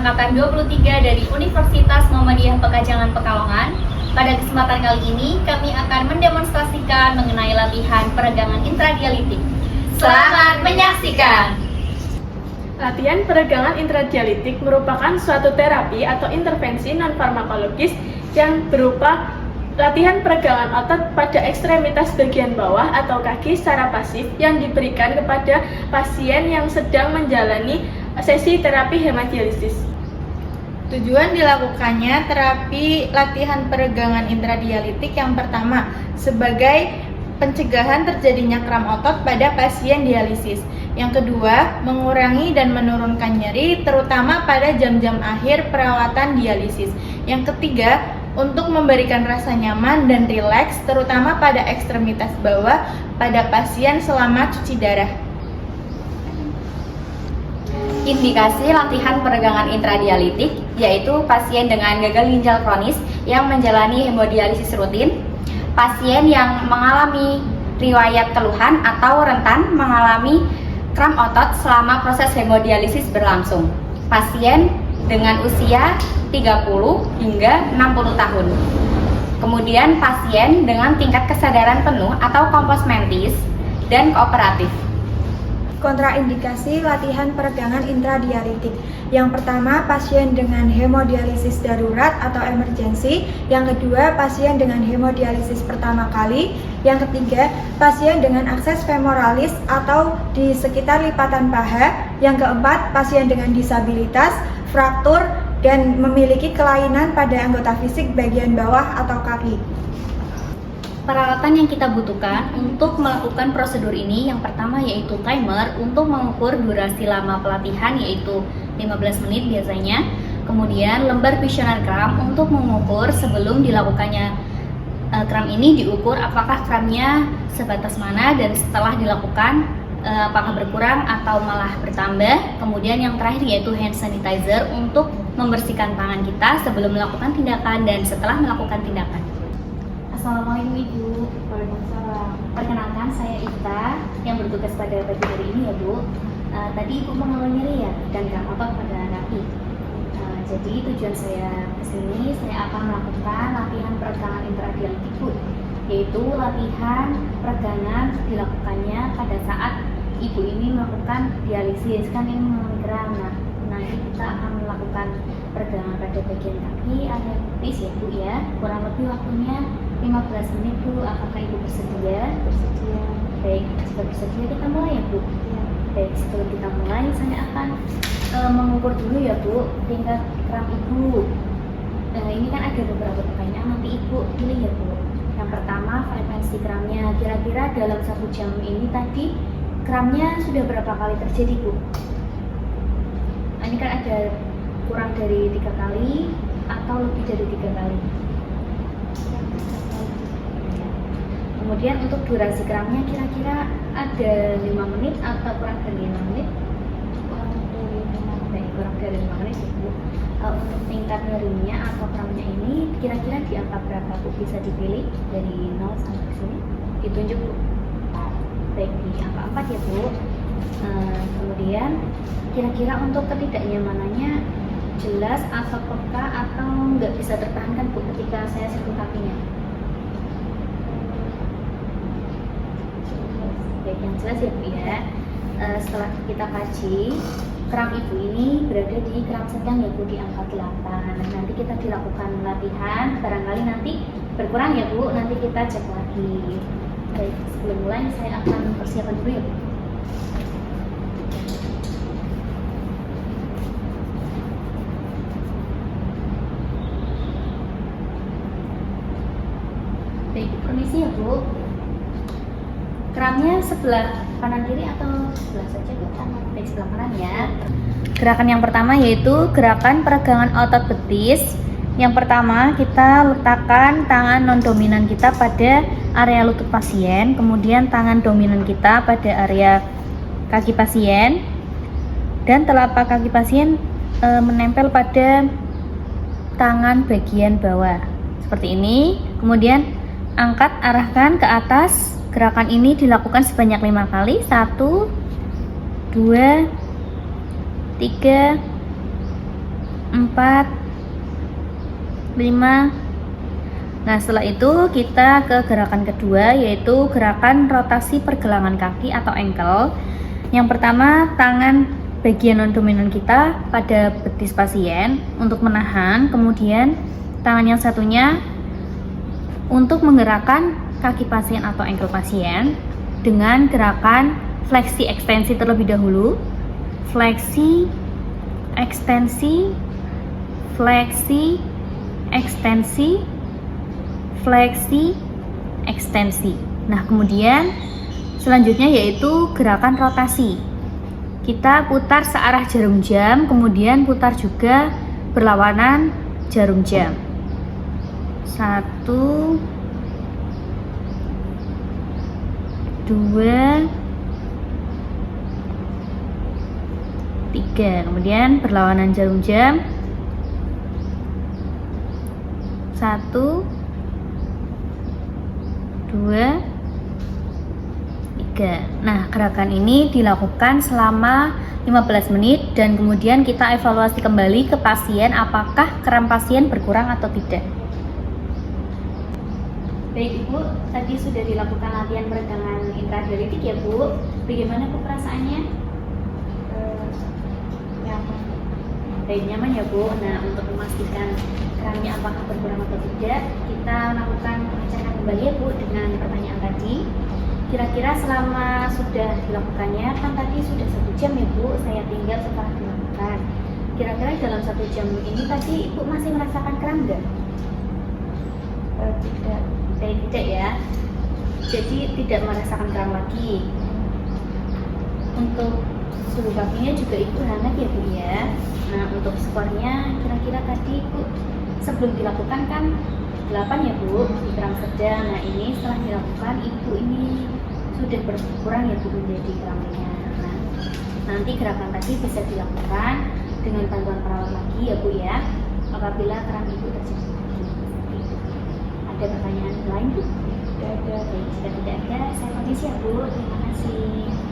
Angkatan 23 dari Universitas Muhammadiyah Pekajangan Pekalongan. Pada kesempatan kali ini, kami akan mendemonstrasikan mengenai latihan peregangan intradialitik. Selamat menyaksikan! Latihan peregangan intradialitik merupakan suatu terapi atau intervensi non-farmakologis yang berupa latihan peregangan otot pada ekstremitas bagian bawah atau kaki secara pasif yang diberikan kepada pasien yang sedang menjalani sesi terapi hemodialisis. Tujuan dilakukannya terapi latihan peregangan intradialitik yang pertama sebagai pencegahan terjadinya kram otot pada pasien dialisis. Yang kedua, mengurangi dan menurunkan nyeri terutama pada jam-jam akhir perawatan dialisis. Yang ketiga, untuk memberikan rasa nyaman dan rileks terutama pada ekstremitas bawah pada pasien selama cuci darah. Indikasi latihan peregangan intradialitik yaitu pasien dengan gagal ginjal kronis yang menjalani hemodialisis rutin, pasien yang mengalami riwayat keluhan atau rentan mengalami kram otot selama proses hemodialisis berlangsung, pasien dengan usia 30 hingga 60 tahun. Kemudian pasien dengan tingkat kesadaran penuh atau kompos mentis dan kooperatif. Kontraindikasi latihan peregangan intradialitik. Yang pertama, pasien dengan hemodialisis darurat atau emergensi. Yang kedua, pasien dengan hemodialisis pertama kali. Yang ketiga, pasien dengan akses femoralis atau di sekitar lipatan paha. Yang keempat, pasien dengan disabilitas, fraktur, dan memiliki kelainan pada anggota fisik bagian bawah atau kaki. Peralatan yang kita butuhkan untuk melakukan prosedur ini yang pertama yaitu timer untuk mengukur durasi lama pelatihan yaitu 15 menit biasanya. Kemudian lembar visioner kram untuk mengukur sebelum dilakukannya kram ini diukur apakah kramnya sebatas mana dan setelah dilakukan apakah berkurang atau malah bertambah. Kemudian yang terakhir yaitu hand sanitizer untuk membersihkan tangan kita sebelum melakukan tindakan dan setelah melakukan tindakan. Assalamualaikum Ibu. Waalaikumsalam. Perkenalkan saya Ita yang bertugas pada pagi hari ini ya Bu. Tadi Ibu mengalami nyeri ya dan kram otot pada kaki. Jadi tujuan saya kesini saya akan melakukan latihan peregangan intradialitik Bu, yaitu latihan peregangan dilakukannya pada saat Ibu ini melakukan dialisis kan ini mengalami kram. Nah, nanti kita akan melakukan peregangan pada bagian kaki area putis ya Bu ya. Kurang lebih waktunya 15 menit Bu. Apakah Ibu bersedia? Bersedia. Baik, jika bersedia kita mulai ya Bu. Ya. Baik, sebelum kita mulai saya akan mengukur dulu ya Bu tingkat kram Ibu. Ini kan ada beberapa pertanyaan, nanti Ibu pilih ya Bu. Yang pertama, frekuensi kramnya kira-kira dalam 1 jam ini tadi kramnya sudah berapa kali terjadi Bu? Ini kan ada kurang dari 3 kali atau lebih dari 3 kali. Kemudian untuk durasi kramnya kira-kira ada 5 menit atau kurang dari 5 menit? Kurang dari 5 menit Bu. Untuk tingkat nyerinya atau kramnya ini kira-kira di angka berapa Bu? Bisa dipilih dari 0 sampai sini ditunjuk Bu. Baik, di angka 4 ya Bu. Kemudian kira-kira untuk ketidaknyamanannya jelas atau peka atau nggak bisa tertahankan Bu ketika saya sentuh kakinya? Baik, yang jelas ya Bu ya. Setelah kita kaji, kram Ibu ini berada di kram sedang ya Bu, di angka 8. Nanti kita dilakukan latihan, barangkali nanti berkurang ya Bu, nanti kita cek lagi. Baik, sebelum mulai saya akan persiapan dulu ya Bu. Baik, permisi ya Bu. Kramnya sebelah kanan kiri atau sebelah saja Bu? Baik, sebelah kanan ya. Gerakan yang pertama yaitu gerakan peregangan otot betis. Yang pertama kita letakkan tangan non dominan kita pada area lutut pasien, kemudian tangan dominan kita pada area kaki pasien dan telapak kaki pasien menempel pada tangan bagian bawah seperti ini. Kemudian angkat, arahkan ke atas. Gerakan ini dilakukan sebanyak 5 kali. 1, 2, 3, 4, 5. Nah, setelah itu kita ke gerakan kedua, yaitu gerakan rotasi pergelangan kaki atau ankle. Yang pertama, tangan bagian non dominan kita pada betis pasien untuk menahan, kemudian tangan yang satunya untuk menggerakkan kaki pasien atau ankle pasien dengan gerakan fleksi ekstensi terlebih dahulu. Fleksi, ekstensi, fleksi, ekstensi, fleksi, ekstensi. Nah, kemudian selanjutnya yaitu gerakan rotasi. Kita putar searah jarum jam, kemudian putar juga berlawanan jarum jam. 1, 2, 3. Kemudian berlawanan jarum jam. 1, 2, 3. Nah, gerakan ini dilakukan selama 15 menit dan kemudian kita evaluasi kembali ke pasien apakah kram pasien berkurang atau tidak. Baik Ibu, tadi sudah dilakukan latihan peregangan intradialitik ya Bu. Bagaimana Bu perasaannya? Baik, nyaman ya Bu. Nah, untuk memastikan kramnya apakah berkurang atau tidak, kita lakukan pengecekan kembali ya Bu dengan pertanyaan tadi. Kira-kira selama sudah dilakukannya, kan tadi sudah 1 jam ya Bu, saya tinggal setelah dilakukan. Kira-kira dalam 1 jam ini tadi Ibu masih merasakan kram nggak? Tidak ya. Jadi tidak merasakan kram lagi. Untuk suhu kakinya juga Ibu hangat ya Bu ya. Nah, untuk skornya kira-kira tadi Ibu sebelum dilakukan kan 8 ya Bu, di kram sedang. Nah, ini setelah dilakukan Ibu ini sudah berkurang ya Bu menjadi kramnya. Nah, nanti gerakan tadi bisa dilakukan dengan bantuan perawat lagi ya Bu ya, apabila kram Ibu terjadi lagi. Ada pertanyaan lain Bu? Tidak ada. Baik, jika tidak ada, saya permisi ya Bu. Terima kasih.